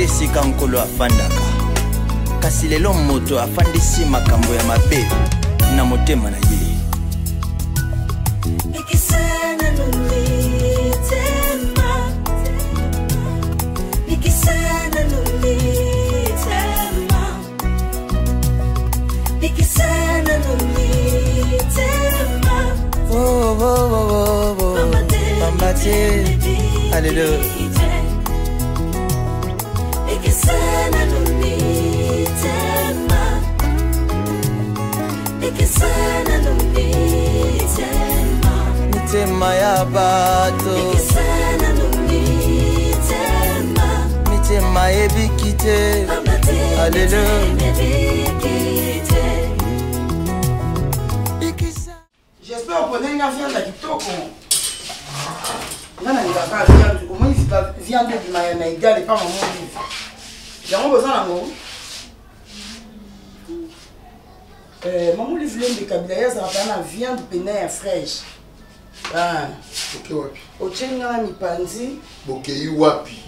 esika nkolo afandaka kasi lelo moto afandisi makambo ya mabe na motema na ye. Oh, oh, oh, oh, Bambate, alléluia. Mitema ya bato, mitema ebikite, alléluia. J'espère que vous prenez une viande à Kitoko. Non, il va pas viande. Au moins, il va viande du mayonnaise égal et pas mon livre. J'ai besoin d'un mot. Mon livre de Kabila, ça va faire viande pénère fraîche. Ah. Ok, wapi. Au Tchénga, mi panzi. Ok, wapi.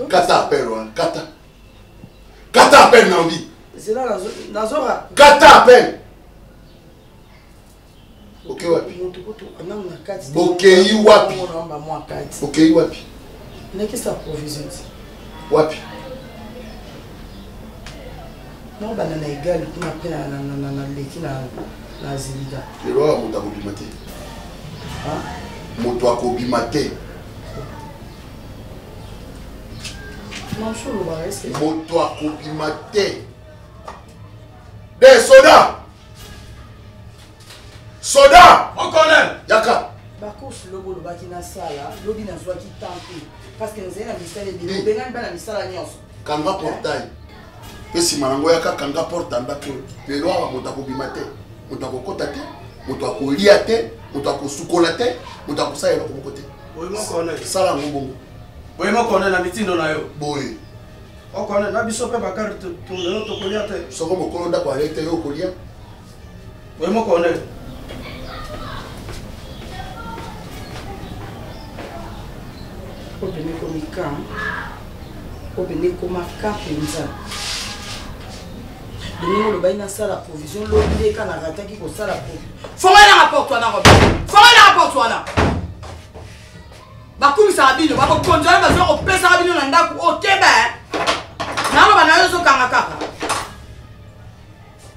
Kata appel, kata. Kata appel, Nambi. C'est là, dans Zora. Kata appel. Ok, wapi. Bokei wapi. Bokei wapi. Qu'est-ce que ça provision? Wapi. Non, banana égal, qui m'a pris na zilida. Le roi moto akobimate. Moto akobimate. Moto akobimate. Des soldats. Soda! Mon colonel! Yaka! Bako lobo lo baki na sala, lobi na zwa ki tanki. Parce que nous avons la mistale de benga ba na mistala nyonso. Kanga portail. Pesi manango yaka kanga porta ndako. Le loi wa moto akobimate. Moto akokota te, moto akolia te, moto akosukola te, moto akosala ko kote. Boy mon colonel. Sala ngobongo. Boy mon colonel na mitindo na yo. Boy. O colonel na biso pe bakar to lelo to kolia te. Soko mokolo ndako arete yo kolia. Boy mon colonel. Obene komika, obene komaka penza. Deni lo baina sala provision lo ndeka na rataki ko sala provision. Fonga na rapport toi na Robert. Fonga na rapport toi na. Bakumi sabino, bako konjala bazo ko pesa sabino na ndaku okeba. Na lo bana yo so kanga kaka.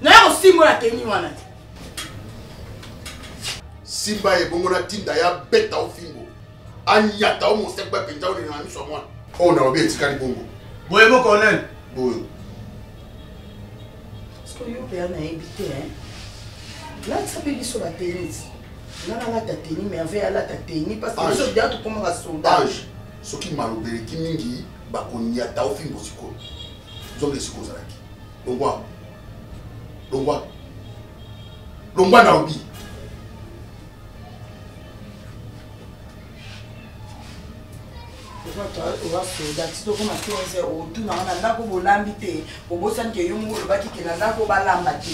Na yo simo la teni wana. Simba e bongo na tinda ya beta ofingo. Anyata o mosek ba penja o na miso mwa. O na obi etikali bongo. Boy mon colonel. Boy. Est-ce que yo père na invité hein? Là ça peut dire sur la tennis. Là la tennis mais avec la tennis parce que je dois tout comme un soldat. Ange. Soki malobere ki mingi ba konyata ofingo siko. Zonge siko zalaki. Longwa. Longwa. Longwa na obi. On va faire d'accident comme à 15 heures au tout dans la nako bolambité au bosan que yo mo baki que la nako balambate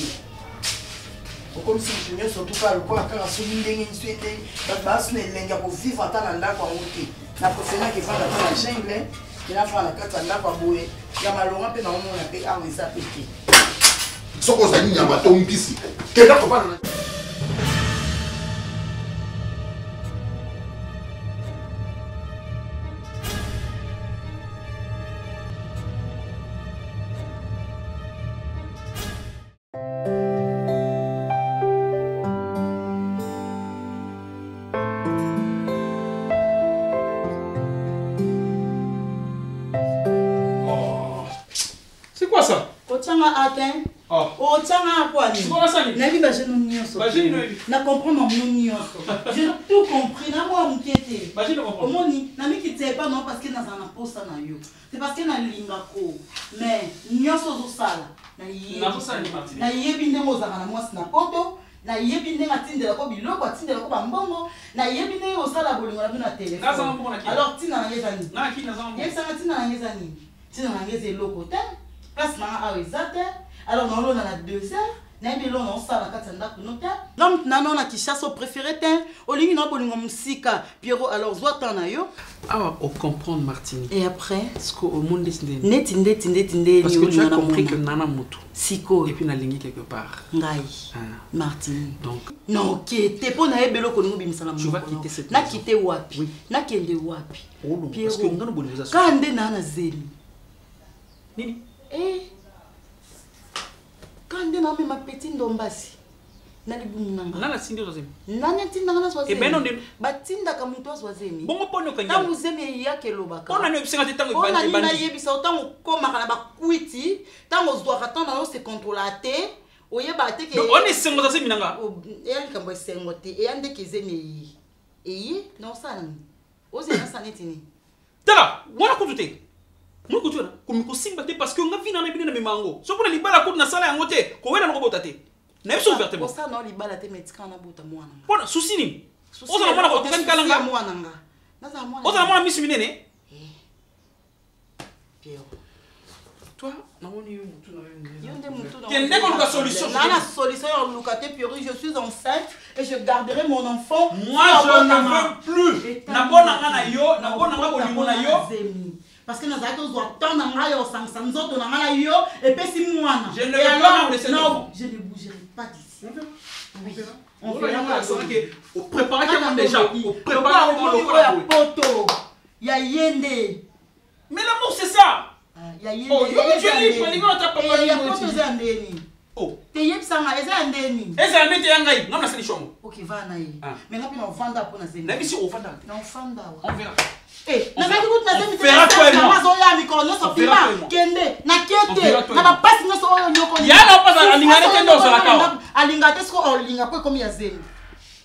comme si je ne surtout pas le quoi quand on se ndenge ni souhaité parce que lenga ko vivre en tant nako en route na professionnel qui fait la jungle qui la fait la carte nako boye ya malonga pe na mo na pe a weza pété soko za nyama to mbisi kenda ko bana. Otanga atteint. Otanga quoi ni? Na vie ba je non nyonso. Na comprendre mon nyonso. J'ai tout compris na moi m'inquiéter. Omoni na mi kite pas non parce que na za na posa na yo. C'est parce que na linga ko. Mais nyonso zo sala. Na yebi. Na yebi ndemo za na mwasi na poto. Na yebi ndenge atindela ko biloko atindela ko bambongo. Na yebi ndenge osala bolingo na na téléphone. Alors tina na ngeza ni. Na ki na za mbo. Yesa tina na ngeza ni. Tina na ngeza eloko te. Place na a ezate alors on a 2 heures Naibelo na osala kati ndako no te. L'homme nano na Kinshasa préféré te. Olingi na bolingo musika. Pierrot alors zwa na yo. Ah, on comprend Martini. Et après, ce qu'au monde décidé. Net. Parce que tu as compris que Nana Moutou. Siko. Et puis na lingi quelque part. Ngai. Martini. Donc. Non, qui t'es pour naibelo kolingo bimisala. Tu vas quitter cette. Na quitter wapi? Oui. Na kende wapi? Parce que nous avons besoin. Quand nana zeli. Nini? Quand on a ma petite ndombasi, nali bunanga. Nana sindi ozemi. Nana tinda ngana swazemi. Et ben non de. Batinda kamuto swazemi. Bongo pono kanya. Tangu zemi ya kelobaka. On a ne bisinga tango bandi. bandi. On a ni na yebisa tango koma kana bakwiti, tango zwa katana no se contrôler. Oyeba te ke. On est sengo za seminanga. E likambo sengo te. E ande ke zemi. Eyi non sana. Oze na saneti ni. Tala, mwana kutute. Moi que tu as comme simba parce que on a vu dans les bines de mango. So pour les libala coup na sala yango te, ko wena no bota te. Na biso ouvertement. Pour ça non libala te metika na bota mwana. Bona souci ni. Oza na mwana ko kan kalanga mwana nga. Naza mwana. Oza na mwana misu minene. Pierre. Toi, na moni yo mutu na yo. Yonde mutu na. Tiens dès qu'on a solution. Na la solution en lucate Pierre, je suis enceinte et je garderai mon enfant. Moi je ne veux plus. Na bona nga na yo, na bona nga bolingo na yo. Parce que nous avons besoin de et puis si moi je ne veux pas laisser non, je ne bougerai pas d'ici. On verra on prépare comment déjà. On prépare comment le poto. Ya yende. Mais l'amour c'est ça. Ya yende. Oh, yo tu es libre, lingo ta papa ya poto za ndeni. Oh. Te yebsanga eza ndeni. Eza mete yangai, ngam na sali shongo. OK, va na yi. Mais ngapi na ofanda pour na zeni. Na bisi ofanda. Na ofanda. On verra. Eh, na zaki kuti na zemi na zo ya mikolo nyoso pima kende na kete na ba pasi nyoso oyo nyoko ni. Yana pasa alingate tendo so la kawa. Alingate sko olinga po komi ya zemi.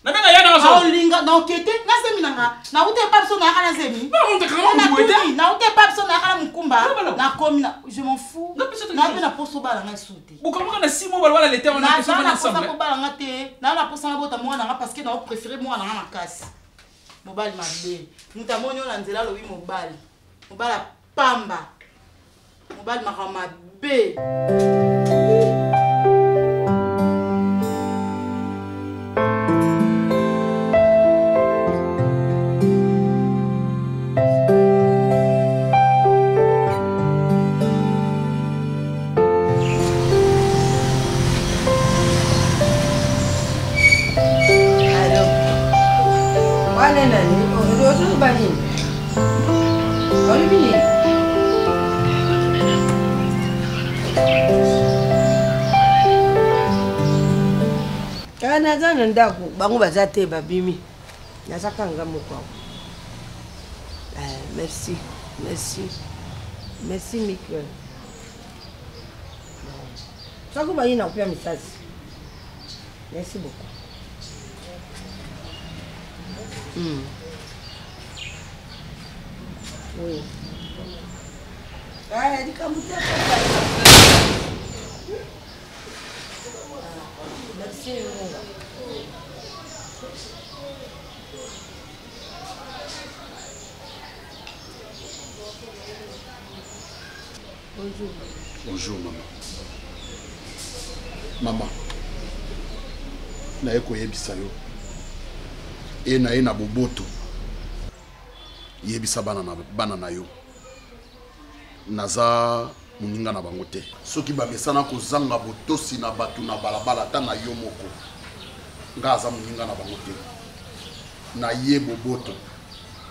Na benga yana so. Olinga na kete na zemi nanga. Na ute papso na kana zemi. Na on te kama mbuete. Na ute papso na kana mkumba. Na komi na je m'en fous. Na pe na poso bala nga souté. Bukamaka na 6 mois wala l'été on a ça ensemble. Na bala nga te. Na la posa na bota mwana nga parce que na préférer mwana nga makasi. Mobali mabe muta monyo na nzela lobi mobali pamba mobali makama be naza na ndako bango baza te babimi naza kanga moko merci Michael sako bayi na kupia misasi merci beaucoup oui dikambutia merci Bonjour. Bonjour maman. Maman. Na eko yebisa yo. E na boboto. Yebisa bana na yo. Naza muninga na bango te. Soki bamesana kozanga botosi na batu na balabala ta na yo moko. Nga aza muninga na bango te. Na ye boboto.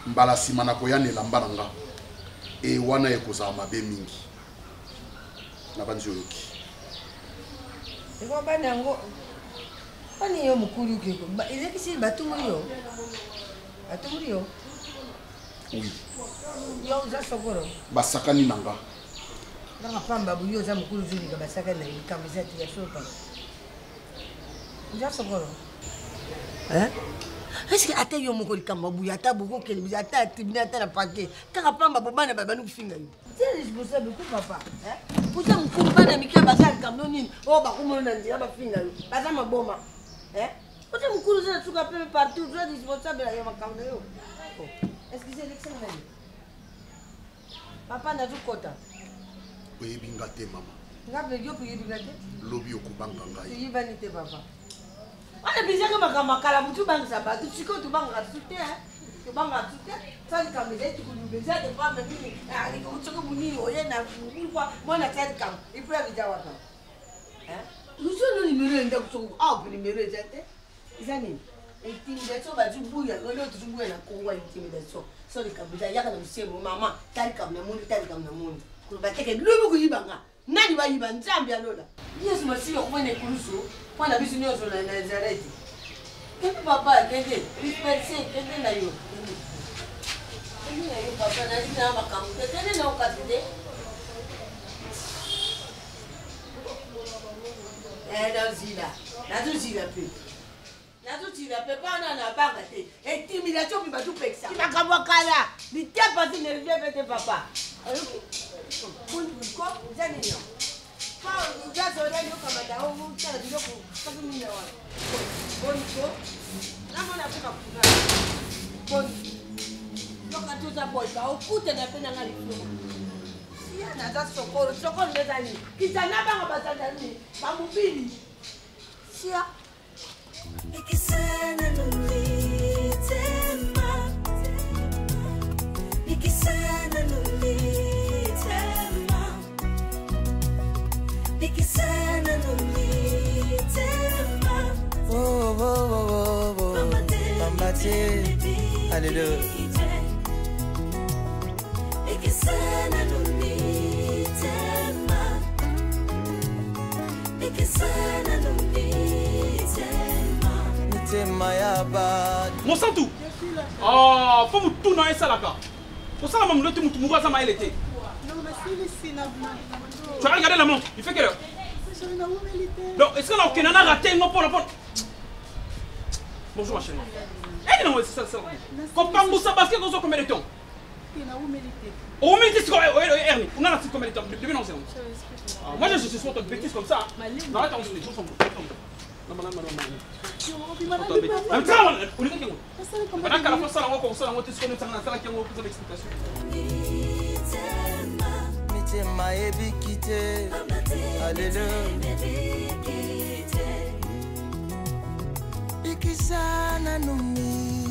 Mbala sima na koyanela mbana nga. E wana ekozala mabe mingi. Na banzi yoki. Eko bana yango. Bani yo mukuru kiko. Ezeki si batumuri yo. Batumuri yo. Oui. Yo za sokoro. Basakani nanga. Nanga pamba buyo za mukuru zuri ka basakani na ikamizati ya sopa. Za sokoro. Est-ce que ate yo mukuru kamba buya ta buko kele bizata atibina ta na pake. Kaka pamba bobana babanu kufinga yo. C'est responsable ko papa. Puta mukuru bana mikia basaka kamno nini? Oh bakumono na ndia bafinga yo. Baza maboma. Puta mukuru za suka pepe partout, tu es responsable ya makamno yo. Est-ce que c'est l'excellent? Papa n'a tout kota. Oui, binga te maman. lobi okubanga ngai toyibanite papa wana bizaka makamakala mutu bangisa bato siko tobangaka tu te tobangaka tu te salikambo ezali tukulubeza tepame nini soki munini oye na kwa mwana salikambo ipo ya bija waka lusono nimero enda kusoko awa nimero eza te eza nini intimidation bazubuya lolo tuzubuya na kongo intimidation salikambo eza yaka na musemo mama talikambo na mundi talikambo na mundi kubateke lobi kuyibanga nani bayiba nzambi alola yesu masiya okubona ekulusu mwana biso nyonso na nazareti kende papa kende risperse kende na yo kende na yo papa nazina makambo te kende na okasi te nazozila pe pana na banga te intimidation mbi batupekisa makambo akala litepasi nervie te papa Janino. Just already look at my own child. You look at me now. Bonito. I'm going to pick up. Look at those boys. I'll put in a pen and I'll flow. Yeah, that's so cold. So cold. It's another Bazani. Bambini. See? Ikisana numitema. Ikisana numitema. Ikisana numitema. Oh, oh, oh, oh, oh. Mambate. Hallelujah. Ikisana numitema. Ikisana numitema. Mitema ya bad. Mon santou. Oh, faut me tourner ça là-bas. Pour ça, maman, tu m'as dit elle était. Non, mais c'est ici, tu as regardé la montre. Il fait quelle heure? Non, est-ce qu'on a aucun raté? Non, pas. Bonjour, ma chérie. Eh non, c'est ça. Comprends-moi ça parce que nous avons combien de temps? Au milité, c'est quoi? Ernie, on a combien de temps? Depuis non, c'est bon. Moi, je suis sur ton bêtise comme ça. Non, attends, on se dit, on mitema ebikite haleluya ikisana numitema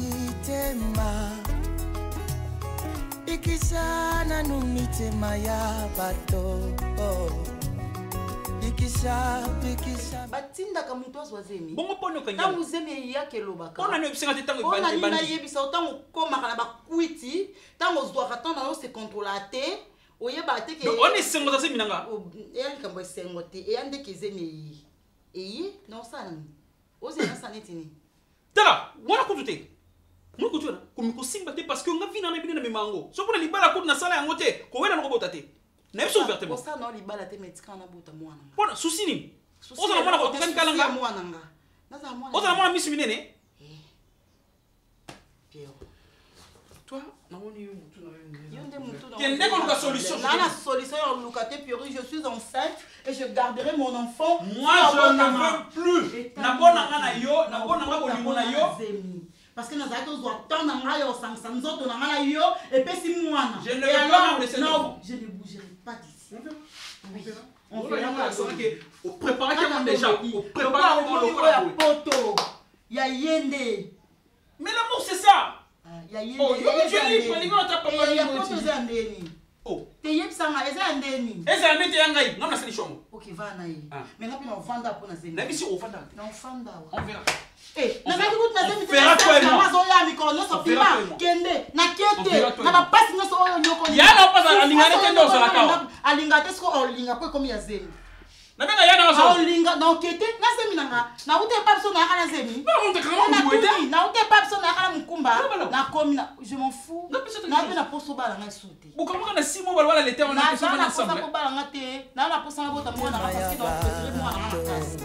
ikisana numitema ya bato Bikisa. Batindaka mutu azwazemi. Bongo pono kanya. Tangu zemi yake lobaka. Ona ne bisinga tango ibandi. Ona ibandi. na yebisa tango komaka na bakwiti, tango zwa tanda no se contrôler te, oyeba te ke. No, on est sengo zemi nanga. Eya likambo sengo te, eya ndeke zemi yi. Non sana. Oze na saneti ni. Tala, mwana kutute. Mwana kutuna, kumikosimba te parce que nga vina na bine na mimango. So kuna libala kutu na sala yango te, ko wena ngobota te. Na biso ouvertement. Pour ça non libala te metika na buta mwana. Pona souci ni. Oza na mwana ko tukani kalanga mwana nga. Naza mwana. Oza na mwana misu minene. Pierre. Toi, na woni mutu na yende. Yende mutu na. Kende ko luka solution. Na la solution ya luka te Pierre, je suis enceinte et je garderai mon enfant. Moi je ne veux plus. Na bona ngana yo, na bona ngabo limona yo. Parce que nous avons besoin de et puis si moi je ne vais pas laisser non, je ne bougerai pas d'ici. On verra. On prépare déjà. On prépare le poto. Il y a yende. Mais l'amour c'est ça. Il y a yende. Oh, tu es libre, il y a pas il y a poto zandeni. Oh. Te yeb sanga ezandeni. Ezandeni yangai, ngam na seli shongo. OK, va na yi. Mais ngapi na vanda pour na zemi. Na bisi o vanda. Na vanda. On verra. Eh, na ngati kuti na zemi. Verra toi et moi. Mazoya mikono so pima. Kende, na kete. Na ba pasi no so oyo nyoko. Ya na pasa alingane tendo so la ka. Alingate sko olinga po komi ya zemi. Na benga ya na so. Olinga na kete, na zemi nanga. Na ute papso na kana zemi. Na on te kama mbuete. Na ute papso na kana mkumba. Na komi na je m'en fous. Na pe na poso bala na soute. Bukamaka na 6 mois wala lete on a que ça va ensemble. Na bala ngate. Na la posa ngota mwana parce que donc préférer moi na kasi.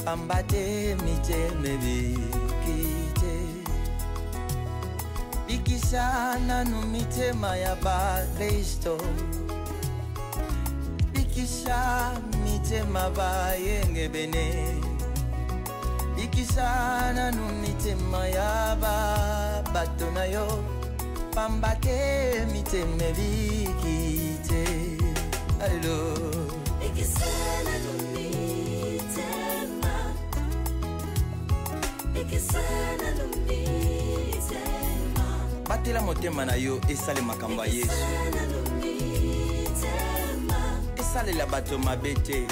Pambate miteme bikite Bikisana no mitema ya ba Kristo Bikisha mitema ba yenge bene Bikisana no mitema ya ba batona yo Pambate miteme bikite Hallelujah batela motema na yo esale makambo ya Yesu esalela bato mabe te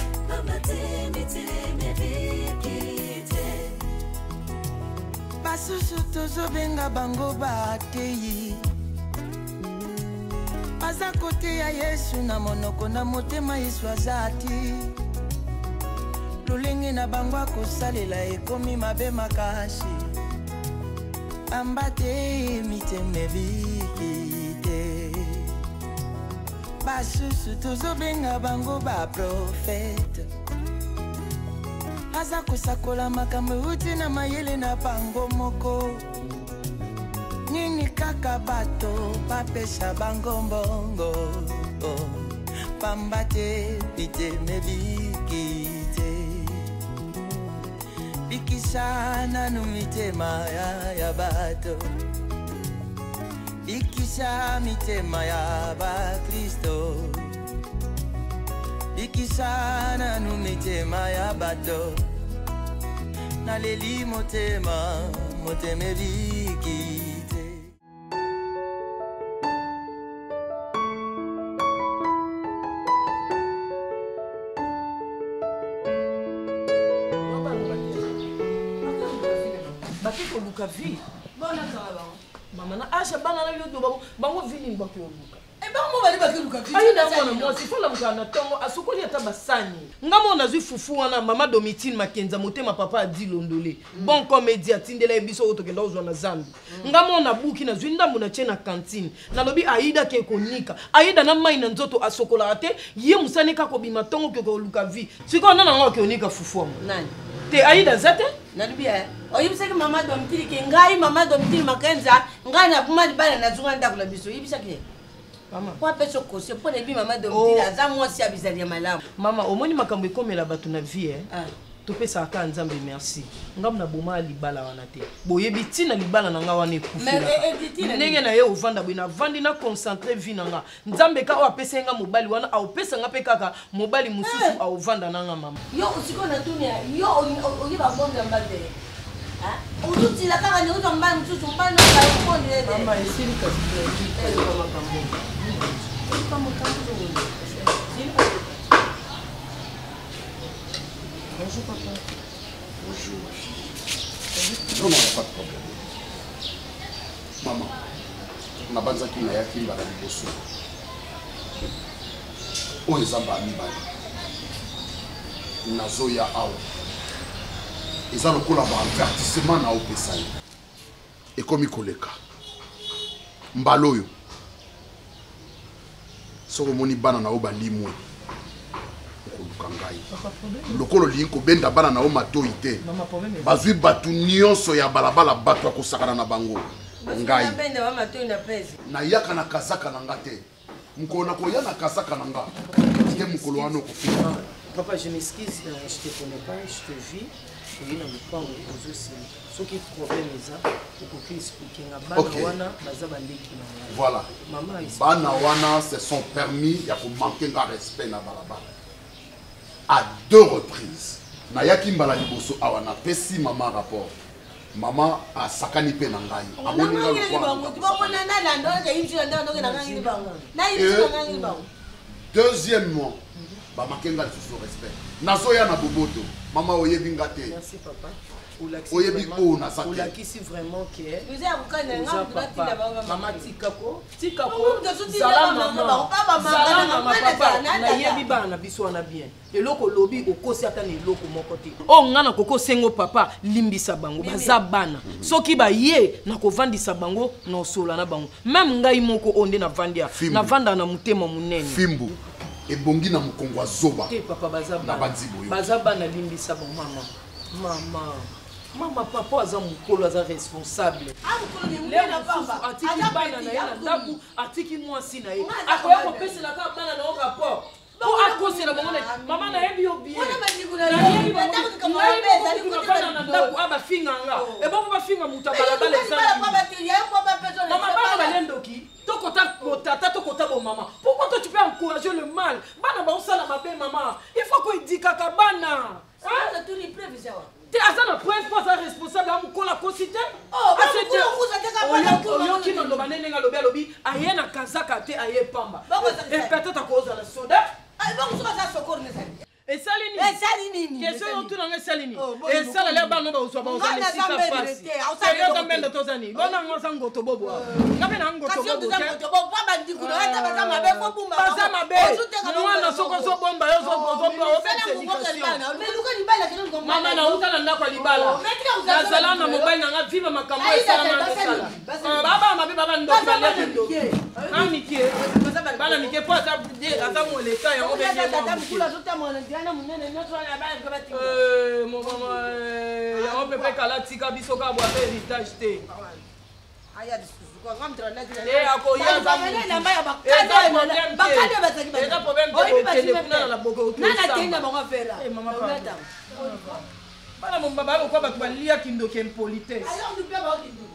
basusu tozobenga bango bateyi baza kote ya Yesu na monoko na motema Yesu aza ti lolenge na bango akosalela ekomi mabe makasi ambate mitema ebiki te basusu tozobenga bango baprofete aza kosakola makambo euti na mayele na bango moko nini kaka bato bapesa bango mbongo pamba te mitema ebiki te bikisa nanu mitema ya bato bikisa mitema ya bakristo bikisa nanu mitema ya bato naleli motema ebiki te bakiko luka vi bona kala mama na asha bana na yodo bango vini bakiko luka bango bali bakiko luka vi ayi na mwana mwasi fola mukana tongo asukoli ata basani ngamo na zwi fufu wana mama Domitine Makenza motema papa adi londole bon comédie atindela ebiso otokenda ozwa na zambi ngamo na buki na zwi ndambo na chena cantine na lobi aida ke konika aida na mai na nzoto asokola ate ye musane ka kobima tongo ke ko luka vi siko nana ngo ke onika fufu nani te aida zate nalibia oyibisaki mama Domitine ke ngai mama Domitine Makenza ngai na kuma dibana na zunga ndakula biso yibisaki mama kwa peso kose pona bi mama Domitine aza mwasi abizali ya malamu mama omoni makambo ekomela bato na vie topesa aka nzambe merci ngam na boma libala wana te boyebi tina libala na nga wana ekufela ndenge na ye ovanda bwe na vandi na concentré vie na nga nzambe ka o apesa nga mobali wana aopesa nga pe kaka mobali mususu aovanda na nga mama yo usiko na dunia yo oyiba bonga mbade uruti la kaka ni uzo mbali mususu mbali na ka bonde mama esili kasi kama kambo kama kambo bonjour papa. Bonjour. Non, il n'y a pas de problème. Maman, on a besoin qu'il y ait qui va la liboso. On est en bas de Nazoya Aou. Ils ont le coup là-bas, avertissement na Opesai. Et comme il collègue, Mbaloyo. So moni bana na oba limwe. Lokolo linko benda bana na oma toite bazwi batu nyonso ya balabala batu akosakana na bango ngai na yaka na kasaka na ngate mkona ko yana kasaka na nga te mukolo wana kufika papa je m'excuse je te connais pas je te vis oui na mpango ozosi soki problème eza okoki expliquer nga bana wana baza bandeki na voilà mama bana wana se sont permis ya ko manquer nga respect na balabala à 2 reprises. Nayaki mbala liboso awana pesi maman rapport. Maman a sakani pe nangai. Deuxièmement, ba makenga le respect. Nazoya na boboto. Maman oyebi ngate. Merci papa. Oyebi o na sakani. Olakisi vraiment que vous avez papa maman tikako zala mama papa na yebi bana biso na bien eloko lobi okosi ata na eloko moko te o ngana koko sengo papa limbisa bango baza bana soki ba ye na kovandisa bango na sola na bango même ngai moko onde na vandia na vanda na mutema munene fimbu ebongi na mukongwa zoba te papa baza bana limbisa bango mama Mama papa aza mukolo aza responsable. Atiki bana na yana ndaku atiki mwasi na ye. Akoya kopesa na ka bana na rapport. Po akose na bango mama na yebi obi. Na ndaku aba finga nga. E boko ba finga mutabala bala ezali. Mama bana balendoki. Tokota tata tokota bo mama. Pourquoi toi tu peux encourager le mal? Bana ba osala mabe mama. Il tikaka bana ah tu ni preuve ça te azana preuve pas ça responsable am ko la concité oh ba c'est ko ça te ka bana ko ki no loba nene nga lobi ayena kazaka te aye pamba et peut-être ko za la soda ay ba ko ça sokor ne ça et salini question tout dans salini et sala le ba no ba uswa ba uswa sika fasi c'est le même de tozani bona ngosa ngoto bobo ngabe na ngoto bobo ba bandi kuno hata ba kama be ko bumba ba mabe mwana soko so bomba yo so bomba o pete education mais luka libala kino ngomba mama na utana ndako libala na sala na mobile na nga viva makambo sala na sala baba mabe baba ndo bale ndo amike bana mike po ata mo le ka yo be mo na munene nyotso ya ba ko bati mon maman ya on peut pas kala tika biso ka bo héritage te aya disuko ngamtra na dina ako ya za na mbaya bakade bataki ba eza problème de téléphone na boko to na tenda bango fera mama pa bana mon baba ko ba balia kindo ken politesse alors du père ba kindo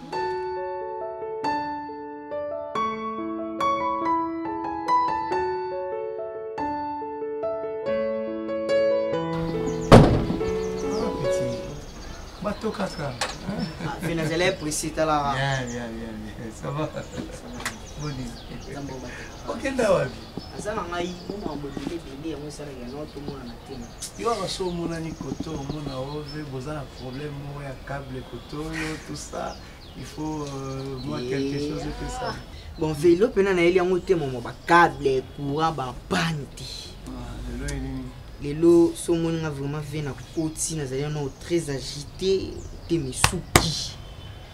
Bateau Kaka. Venez précis là. Bien. Ça va. Boni. Ok, d'ailleurs. Azana ngai moma mbodile bele mo sala ya noto mona na tena. Yo aso mona ni koto mona ove bozana problème mo ya câble koto tout ça. Il faut moi quelque chose que ça. Bon vélo pena na eli yango te mo ba câble courant ba bandi. Lelo elini. Lelo so mona vraiment vena koti na zali no très agité te misuki.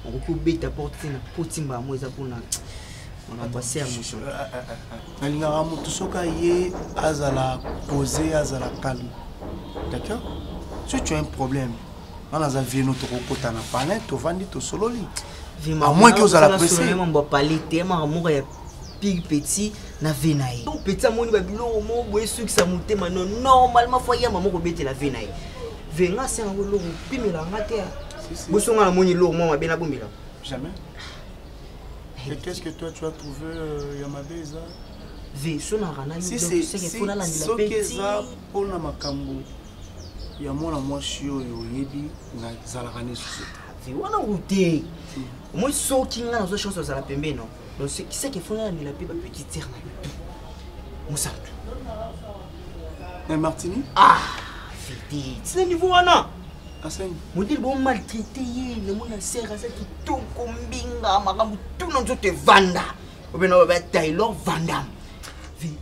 On peut beta porter na koti mba mo eza pona. On a passé à motion. Alingara mutu soka ye azala posé azala calme. D'accord? Si tu as un problème, on a vu notre côté na panel, tu vas dire to sololi. À moins que vous allez presser. On va parler tellement amour ya pig petit na venaï. Donc petit amoni ba bilo mo boye su ki sa monter maintenant normalement foyer maman ko bete la venaï. Venga c'est un lo pimela ngate. Bosonga la moni lo mo mabena bomila. Jamais. Et qu'est-ce que toi tu as trouvé Yamabeza? Ve sona rana si c'est ce que ça pour na makambo. Ya mona moi shio yo yebi na zalakane susu. Ve wana route. Moi so kinga na zo chance za la pembe non. Donc c'est qui c'est qui font la petite terre na. Musa. Mais Martini? Ah, fiti. C'est niveau wana. Asani. Modèle bon maltraité le monde a serre ça qui tout kombinga makambu tout non te vanda. Obena ba Taylor Vandam. Vi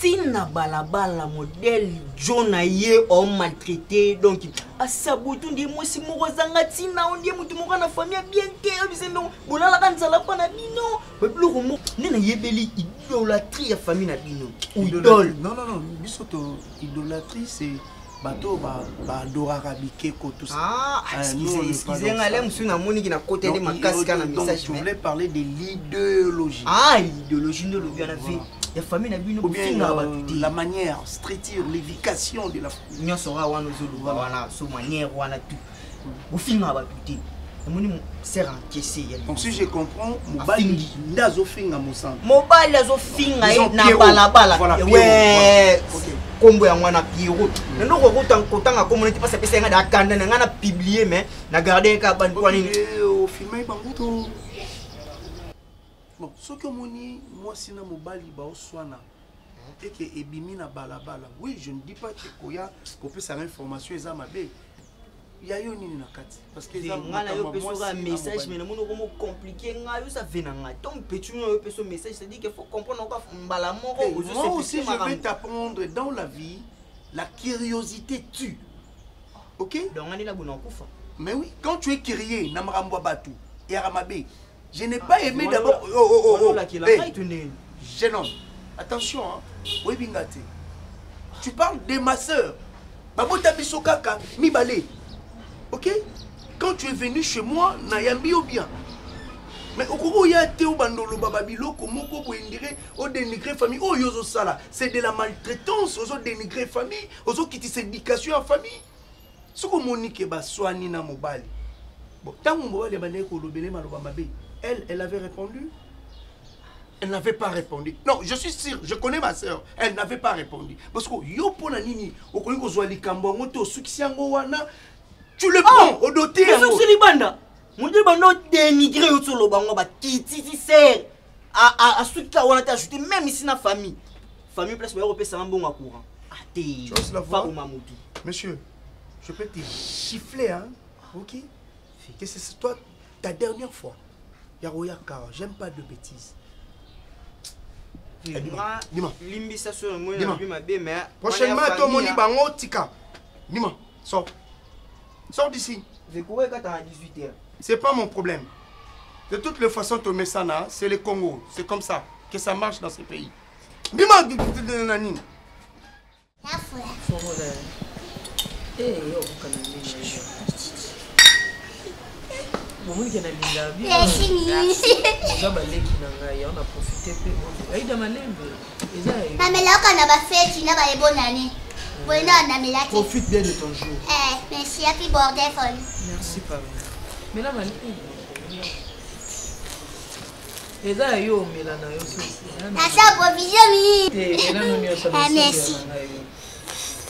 tina balabala modèle John aye homme maltraité donc a sabutu ndi mosi moko zanga tina on ndi mutu moko na famille bien te bisendo bolala kanzala pa na bino. Ba biloko mo nena yebeli idolâtrie ya famille na bino. Idole. Non, bisoto idolâtrie c'est bateau adoraka bikeko tout ça. Ah, excusez ngale msuna moni ki na côté de makasi kana message. Je voulais parler de l'idéologie. Ah, l'idéologie de l'objet na vie. La famille na bino la manière, structure, l'éducation de la famille. Nyo sera wana zulu wana so manière wana tout. Au finga ba tuti. Moni sert encaissé. Donc si je comprends, mobali ndazo finga mosanga. Mobali azo finga na balabala. Ouais. Kombo ya mwana Pierrot. Nendo ko kotanga communauté parce que c'est nga da kanda nga na publier mais na garder ka ban kwa nini au filmer banguto. Bon, ce que moni moi sina mobali ba oswana et que ebimi na balabala. Oui, je ne dis pas que koya ko peut sa information eza mabe. Il y a eu nini na kati parce que ça ngana yo peso un message mais namono ko compliqué nga yo ça vient nga ton petit yo peso message c'est dit qu'il faut comprendre encore mbala moko moi aussi je vais t'apprendre dans la vie la curiosité tue. OK? Donc on est là bon kufa. Mais oui, quand tu es curieux na marambo batu et aramabe, je n'ai pas aimé d'abord jeune homme. Attention hein. Oui bingate. Tu parles de ma sœur. Babota biso kaka mi balé. Ok? Quand tu es venu chez moi, Nayambi ou bien. Mais au cours où il y a été au bandolo bababilo, comme on peut dénigrer, au dénigrer famille, oh yozo sala, c'est de la maltraitance, aux autres dénigrer famille, aux autres qui tissent éducation en famille. Ce que Monique ba soigné na mobali. Bon, tant que mobali ba neko lobele maloba mabe, elle avait répondu. Elle n'avait pas répondu. Non, je suis sûr, je connais ma soeur. Elle n'avait pas répondu. Parce que yo pona nini, okoliko zwali kambo to sukisango wana, tu le prends au doté. Mais c'est libanda. Mon Dieu, bando dénigrer au solo bango ba titi ser. À ceux qui ont ajouté même ici na famille. Famille place européenne ça un bon courant. Tu oses la voir? Mamoudou. Monsieur, je peux te chiffler, hein? Ok? Que c'est toi ta dernière fois. Yaroyaka, j'aime pas de bêtises. Dis-moi. Prochainement, toi, mon bango tika. Dis-moi, sors. Sors d'ici. C'est pas mon problème. De toutes les façons, Tomé Sana, c'est le Congo. C'est comme ça que ça marche dans ces pays. Dis-moi, Nani. Profite bien de ton jour. Merci, happy birthday for you. Merci, papa. Mais là, merci.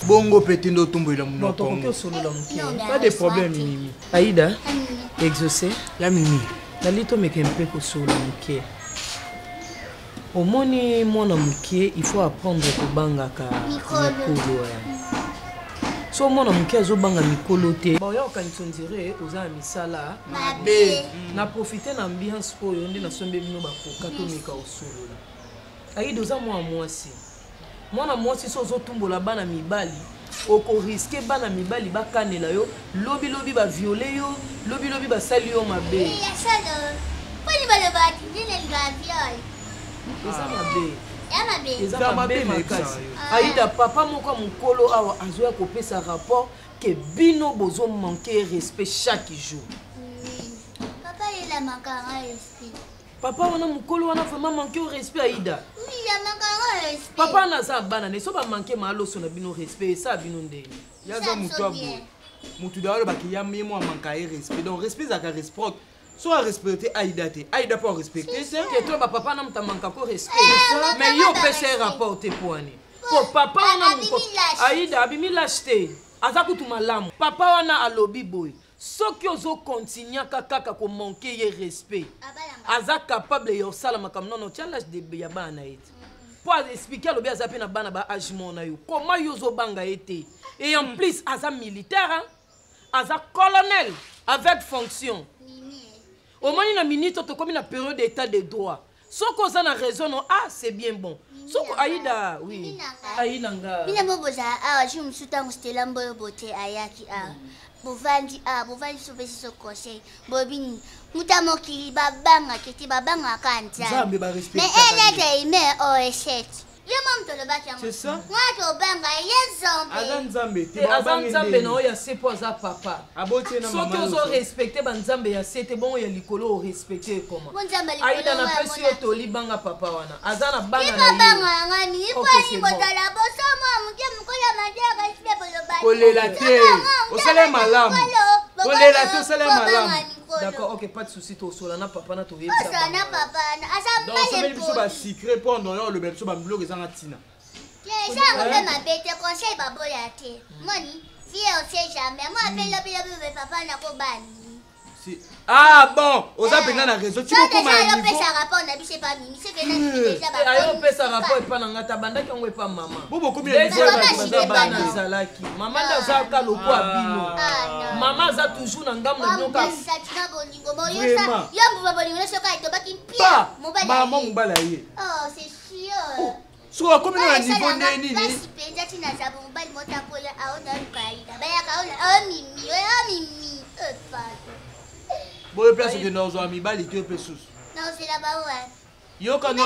Bongo petit no tumbo ila muno. Pas de problème Mimi. Aïda, exaucé. La Mimi. Nalito mekempe ko solo muke. Omoni mwana muke, il faut apprendre ko banga ka mikolo. So mwana muke azo banga mikolo te. Ba yo kan tsondire oza misala mabe. Na profiter na ambiance oyo nde na sombe bino ba ko katomika osolo. Aïda oza mwa mwasi. Mwana mwasi so ozotumbola bana mibali oko risque bana mibali bakanela yo lobi lobi ba violer yo lobi lobi ba sali yo mabe ya salo poni bale bati ndine nga viol eza mabe makasi Aïda papa moko mukolo awa azoya kopesa rapport que bino bozo manquer respect chaque jour. Papa il a manqué respect. Papa wana mukolo wana vraiment manquer au respect Aïda. Oui, il a manqué respect. Papa na za bana ne so ba manquer malo so na bino respect ça bino ndeni. Ya za mutu abo. Mutu dalo ba ki ya memo manquer respect. Donc respect za ka respect. So a respecter Aïda te. Aïda pas respecter c'est que toi ba papa na mta manquer ko respect. Mais yo pese rapport te poane. Ko papa wana muko Aïda abimi lâcheté. Azakutu malamu. Papa wana alobi boy. Soki ozo continuer kaka ko manquer ye respect. Aza capable yo sala makam non tia l'âge de ya bana ete. Pour expliquer lobi azape na bana ba âge mona yo. Comment yo zo banga ete. Et en plus aza militaire hein. Aza colonel avec fonction. Au moins une minute to comme une période d'état de droit. Soko za na raison non ah c'est bien bon. Soko Aïda oui. Aïda nga. Mina boboza ah je me souta ngustela mboyo bote ayaki ah. Bovandi sobe so conseil bobini mutamokili babanga kiti babanga kanja Zambe ba respect mais elle est aimée au échec yo mam to le baki c'est ça moi to banga yezombe Azan Zambe te Azan Zambe no ya se po za papa abote na mama so que zo respecter ban Zambe ya sete bon ya likolo respecter comment Aïda na pesi yo to libanga papa wana Azana banga na banga ngani ipo ni botala boso mo muke mukola madera respect bolo baki kolela te osale malamu kolela te osale malamu. D'accord, ok, pas de souci, to solana papa na to yebisa. Solana papa na asa donc ça veut dire ba secret pendant yo le beso ba bloquer ça na tina. Les gens ont ma bête conseil ba boya te. Moni, si on sait jamais, moi appelle le papa na ko bani. Ah bon, on a besoin d'un réseau. Tu peux comment on peut ça rapport na bi c'est pas mimi, c'est que déjà ba. Ayo peut ça rapport pas na ngata banda ki on pas maman. Bobo combien de fois bana zalaki. Maman da za ka loko abino. Maman za toujours na ngam na nyoka. Vraiment. Yo mbo bolingo so ka to baki pia. Maman mbala ye. Oh, c'est sûr. So combien na niveau nini ni? Basi penza tina za mbali mota kola aona lukaida. Baya kaona mimi. Bon place que nous avons mis bali tu peux sous. Non, c'est là-bas ouais. Yo kana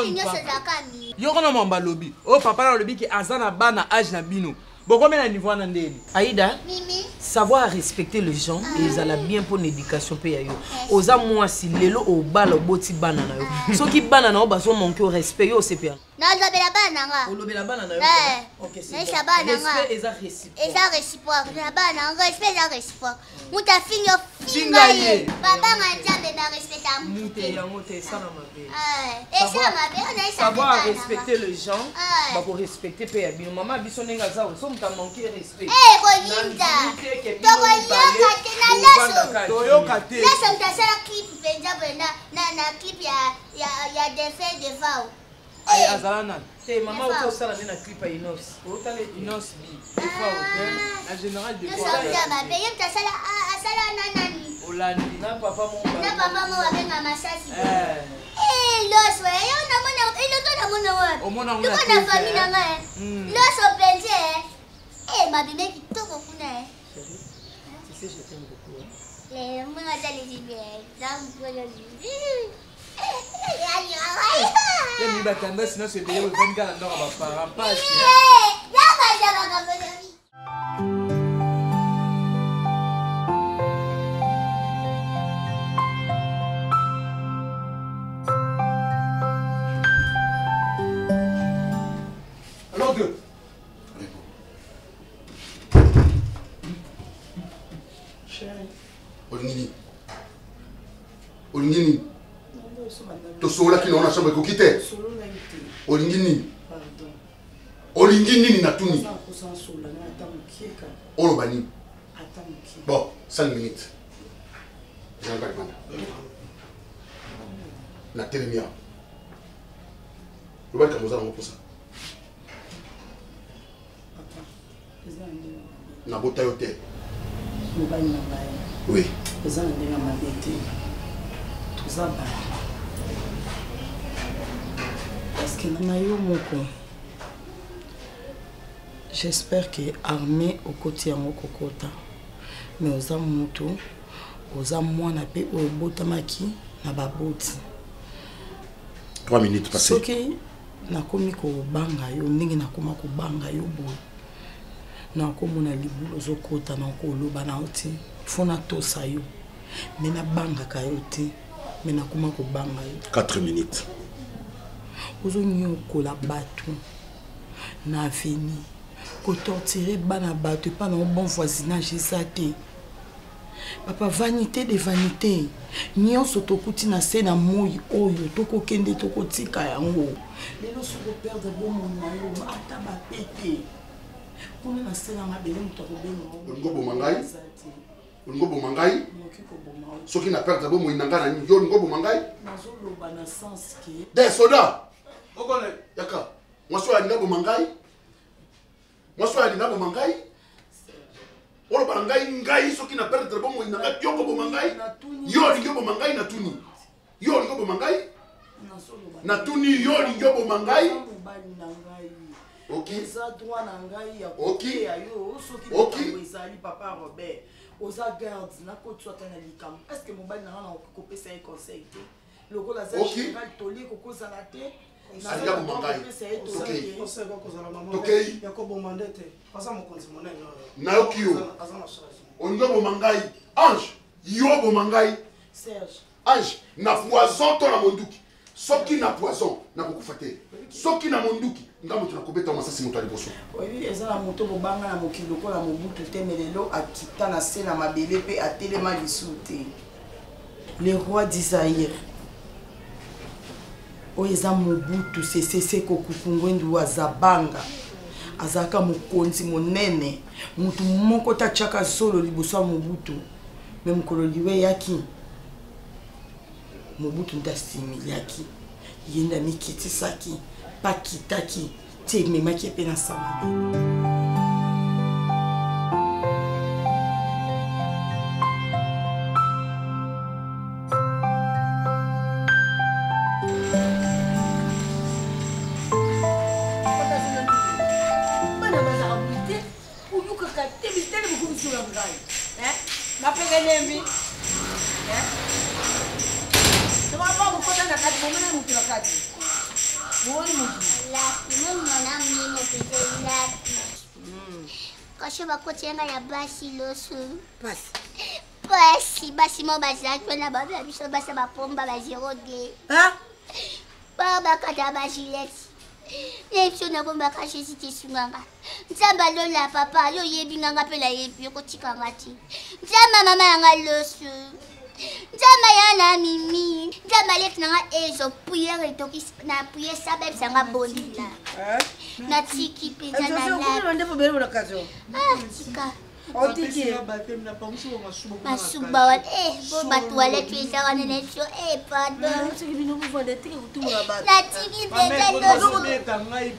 yo kana mamba lobi. Oh papa na lobi ki azana bana âge na bino. Bon combien na niveau na ndeni? Aïda, savoir respecter les gens et ça la bien pour l'éducation pe ya yo. Oza mwasi lelo o bala boti bana na yo. Soki bana na o baso manquer au respect yo c'est bien. Non, lobela bana nga. O lobela bana na yo. OK, c'est bon. Respect et ça réciproque. Et ça réciproque. La bana nga respect ça réciproque. Muta finyo finga ye. Baba nga nzambe na respecter Mouté yango te ça na mabe. Et ça mabe on a savoir respecter les gens, ba ko respecter pe ya bino mama biso nenga za so muta manquer respect. Kolinda. Tokoyoka te na laso. Toyoka te. Laso mtasala clip penza na clip ya défait de Vao. Ay azalana. Te mama uko sala na clip ya Inos. Otale Inos bi. Fois en général de fois. Ça mabe yem tasala asala nani. Olandi na papa mo. Na papa mo abenga masasi. Los we yo na mona ilo na mona wa. O mona una. Tuko na famille nga. Los openje. Mabe meki toko kuna. Tu sais je t'aime beaucoup. Les mona dali bien. Yemi batamba sinon c'est payé au 24 ans va par pas. Alors deux. Olingini. Tosola kino na chambre kokite. Olingini. Olingini na tuni. Olobani. Bon, 5 minutes. J'ai un bagman. Na telemia. Le bac kamoza na posa. Na bota yote. Oui. J'espère que armée au côté en kokota mais aux amoto aux amwana pe au botamaki na baboti 3 minutes passées. soki nakomi ko banga yo ndenge nakoma ko banga yo boy na komona libulo zokota na ko loba na oti fona tosa yo mais na banga ka yo te mais nakoma ko banga yo 4 minutes. ozo nyokola batu na fini ko torturer bana batu pas dans bon voisinage ezate papa vanité de vanité nyonso tokuti na se na moi oyo tokokende tokotika yango lelo soko perdre bon mon yo ata ba pété kuna na se na mabele mutoko Ngobo mangai. Ngobo mangai. Soki na perdre bon mo inanga na yo ngobo mangai. Nazo loba na sens que des soldats. Okone yaka. Moi so ya ngabo mangai. Moi so ya ngabo mangai. Olo bangai ngai soki na perdre bon mo inanga yo ngobo mangai. Yo ngobo mangai na tuni. Yo ngobo mangai. Na tuni yo ngobo mangai. Ok. Ok. Ok. Papa Robert. Oza garde na ko tsota na likam. Est-ce que mobile na na ko pesa un conseil te? Le rôle azali général tolé ko ko zalate. Na ya mangai. OK. OK. Ya ko bomandete. Pasa mo konzi mona na okio. Ongo mangai. Ange, yo bo mangai. Serge. Ange, na poison to na monduki. Soki na poison na kokufate. Soki na monduki ngamu tunakobeta masasi moto aliboso. Oui, eza na moto bobanga na mokilo ko na mobutu te melelo akita na se na mabele pe atelema lisute. Le roi d'Isaïe. Oeza mobutu c'est kokukungwendu wa zabanga. Azaka mokonzi monene. Mutu moko ta chaka solo liboso mobutu. Même kololiwe yaki. Mobutu ndasimi yaki. Yenda mikiti saki. Pakitaki te memaki pe na sama bana baza abute uyuka kate bitele bukumisula ngai mapega nembi tama mo kota na kati mo na mutira kati. Kasho bakotianga ya basi loso. Basi mo bazaki na baba biso basa bapomba ba zero de. Baba kata ba gilet. Yepso na bomba kashi siti sunganga. Nzamba lola papa yo yebi nganga pela yebi ko tikanga ti. Nzamba mama yanga loso. Jamaya na mimi. Jamale nanga ezo puyer etoki na puyer sabe sanga bolila. Na tiki pizza na la. Ezo ndio bebe na kazo. Tika. Otiki. Masuba wan bo batoilette pizza wana nesho pardon. Tiki bino vous de tiki kutumura ba. Na tiki pizza ndo.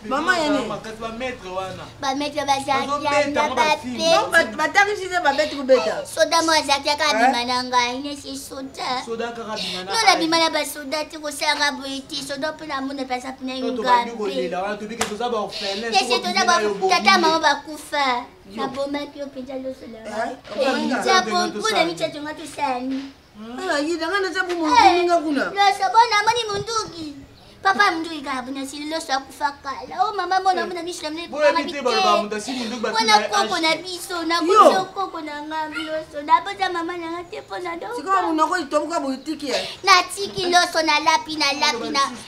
Mama yani. Ba mettre bazaki na ba pe. Ba tarisize ba bete kubeta. Soda mo azaki akabima na ngai ne si soda. Soda akabima na. No na bima na ba soda ti ko sanga boiti soda pe na mona pesa pina ngambe. Yesi toza ba tata mama bakufa. Na bomba kyo pizza lo soda. Ja bombo na micha tunga tusani. Ala yida ngana zabu munga kuna. Lo sabona mani munduki. Papa munduki kabuna silo so kufakala. Oh mama mona mona mishla mne mama bite ba munda si munduki ba. Wana koko na biso na koko na ngambi lo so. Na boza mama na ngate pona do. Siko muna ko itobuka butiki. Na tiki lo so na lapi na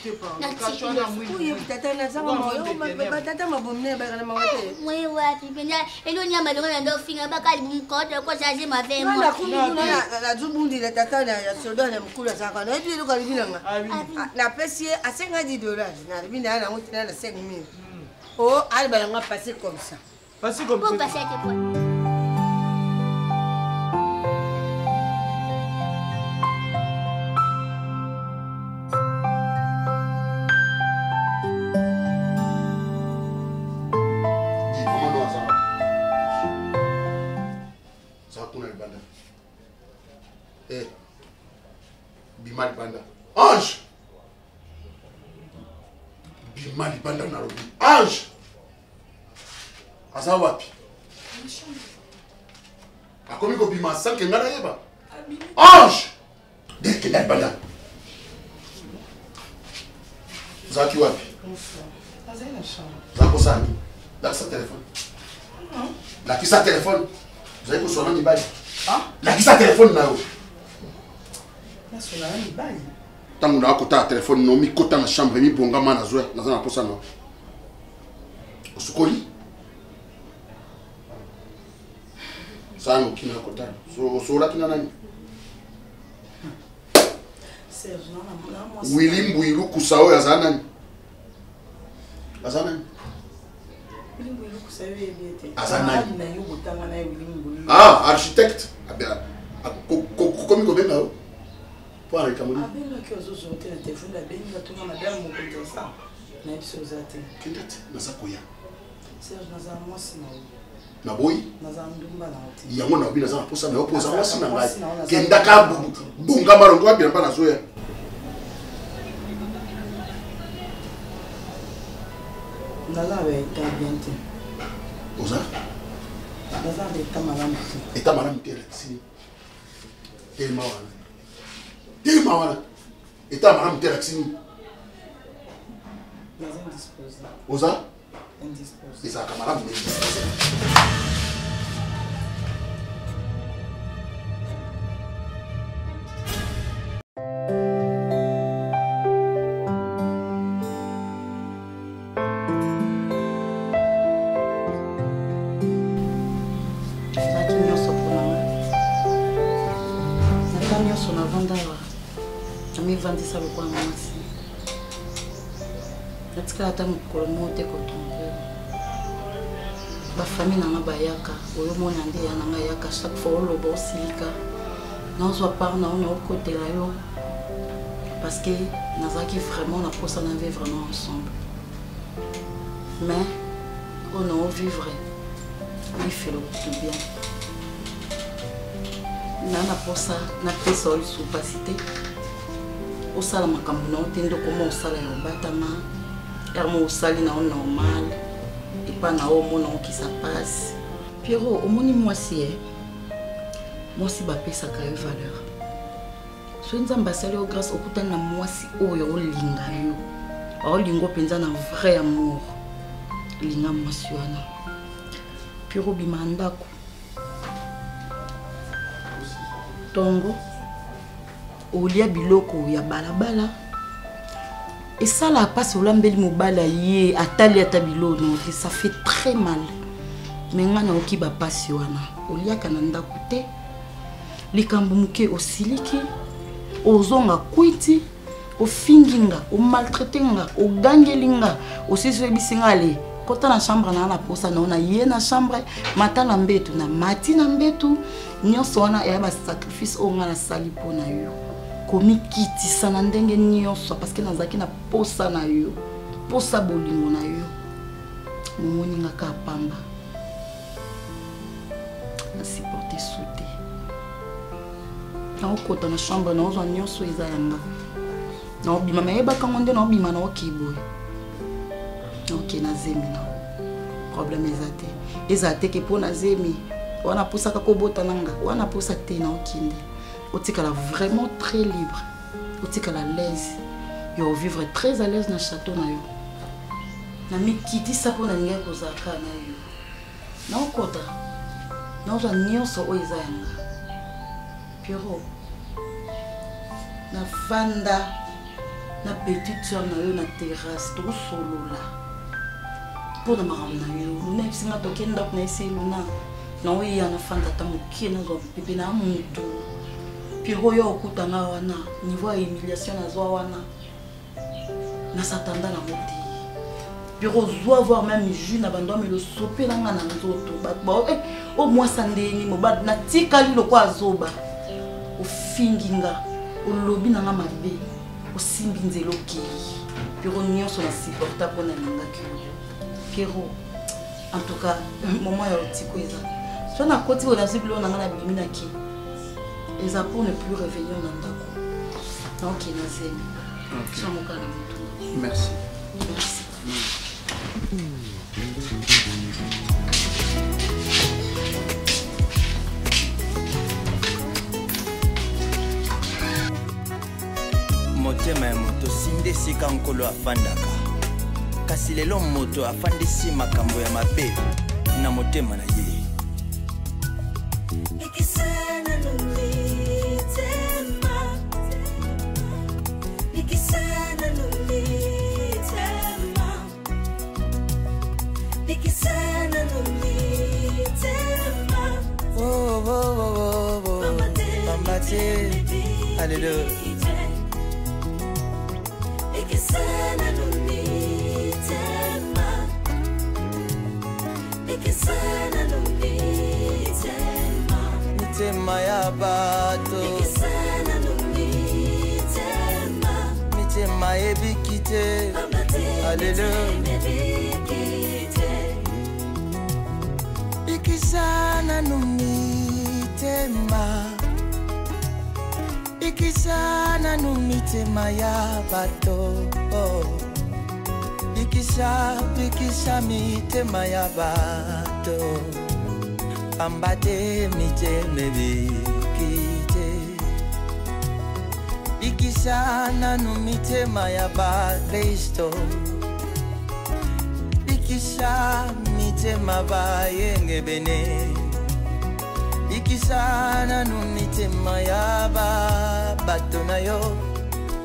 tiki lo. Uye tata na zanga moyo ba tata mabomne ba kana mawate. Mwe wapi penya elo nyama lo na ndo finga bakali mkoto ko saje mavemo. Na kuna na zubundi la tata na ya soda na mkula saka. Na ebi lo kalibina nga. Na pesie $50 na libina na mutina na 5000. Oh, allez ben on va passer comme ça. Passer comme ça. Bon passer tes points. Bimali banda. Ange. Bimali banda na robi. Ange. Asa wapi? Akomi ko bima sanke ngana yeba. Ange. Deke la banda. Zaki wapi? Zako sani. Lakisa telefone. Lakisa telefone. Zako sona ni bali. Lakisa telefone na yo. Tangu na akota telefone no mi kota na chambre mi bonga mana zoe na zana posa no. Usukoli. Sana kina kota. So la kina nani? Serge na Willy Mbuiru kusao ya zana nani? Azana nani? Willy Mbuiru kusao ya biete. Azana nani? Na yuko tanga na Willy Mbuiru. Ah, architect. Abia. Komi ko benga o. Pour avec Kamoni. Abenga ki ozozote na telefone la benga tunga madame mokonza sa. Na biso zate. Kindati na sakoya. Serge naza mwasi na yo. Na boy. Naza ndumba na oti. Yango na bina za posa na yo posa mwasi na ngai. Kenda ka bunga marongo abia mpa na zoya. Naza ba eta biente. Oza? Naza ba eta malamu. Eta malamu tele si. Tema wana. Tema wana. Eta malamu tele si. Naza indisposé. Oza? Indisposé. Eza kamalamu ne. Vandisa lokwa mwasi. Natika ata mukolo mote ko tromper. Ba famille na bayaka, oyo mona nde ya nanga yaka chaque fois lo bosilika. Non soit par na on côté là yo. Parce que nazaki vraiment na posa na vivre vraiment ensemble. Mais on a vivre. Il fait le tout bien. Na posa na pesa ol supacité. Osala makambo na otendo koma osala ya obatama ermo osali na normal et pas na o mona qui ça passe. Pierrot omoni mwasi mwasi bapesaka yo valeur. So nzamba sali o grâce okuta na mwasi oyo olinga yo. Olingo penza na vrai amour. Linga mwasi wana. Pierrot bimandako. Tongo olia biloko ya balabala esala passe olambeli mobala ye atali ata bilono te ça fait très mal mais ngana oki ba passe wana oliaka na ndako te likambo muke osiliki ozonga kwiti ofinginga omaltraitenga ogangelinga osisi oyebisinga ale kota na chambre na posa na ye na chambre mata na mbetu na mati na mbetu nyonso wana eya basacrifice oyo nga nasali mpo na yo komikitisa na ndenge nyonso parce que nazalaki na posa na yo posa bolingo na yo momoninga ka pamba nasiporte sute naokota na chambre naozwa nyonso eza yanga naobima mayebaka ngo nde naobima naokiboye naoke na zemi na problème eza te ke mpo na zemi wana pusaka kobota nanga wana pusa te naokinde otikala vraiment très libre otikala l'aise yo vivre très à l'aise na château na yo na mikitisa mpo na ninga kozalaka na yo naokota naozwa nyonso oyo eza yanga Pierrot na fanda na petite soeur na yo na terrasse tosolola mpo na makambo na yo luna ebisinga toke ndako na ese luna na oyeya na fanda ata mokie nazwa pepe na motu Pierrot yo okutanga wana niveau ya humiliation nazwa wana nasatanda na mote Pierrot zwa voir même jus na bandome le sope nanga na nzoto bato o mwasa ndeni mobad na tikali lokwa azoba ofinginga olobi nanga mabe osimbi nzelo okei Pierrot nyonso na supporta mpo na lingaki Pierrot en tout cas moment ya otiko eza so na koti oyo nazwi bilo nanga na bilimi naki eza pour ne plus revenir na ndako naoke na zemi samoka na motu merci motema ya moto sinde esika nkolo afandaka kasi lelo moto afandisi makambo ya mabe na motema na ye Hallelujah. Mitema ya bato mitema ebikite Hallelujah. Ikisana numitema Ikisana numitema ya bato Ikisha mitema ya bato Ambate miteme bikite Ikisana numitema ya ba Kristo Ikisha mitema ba yenge bene Ikisana numitema ya bato na yo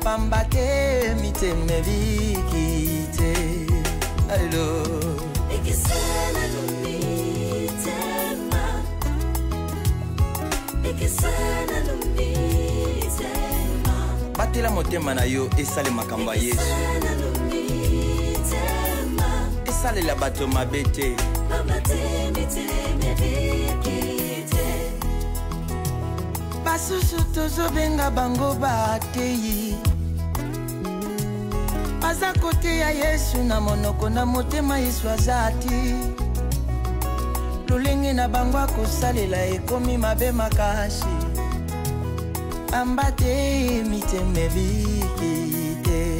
Pambate miteme bikite Allo Ikisana numitema Ikisana numitema batela motema na yo esale makambo ya Yesu esalela bato mabe te basusu tozobenga bango bateyi baza kote ya Yesu na monoko na motema Yesu azati lolenge na bango akosalela ekomi mabe makasi ambate miteme bikite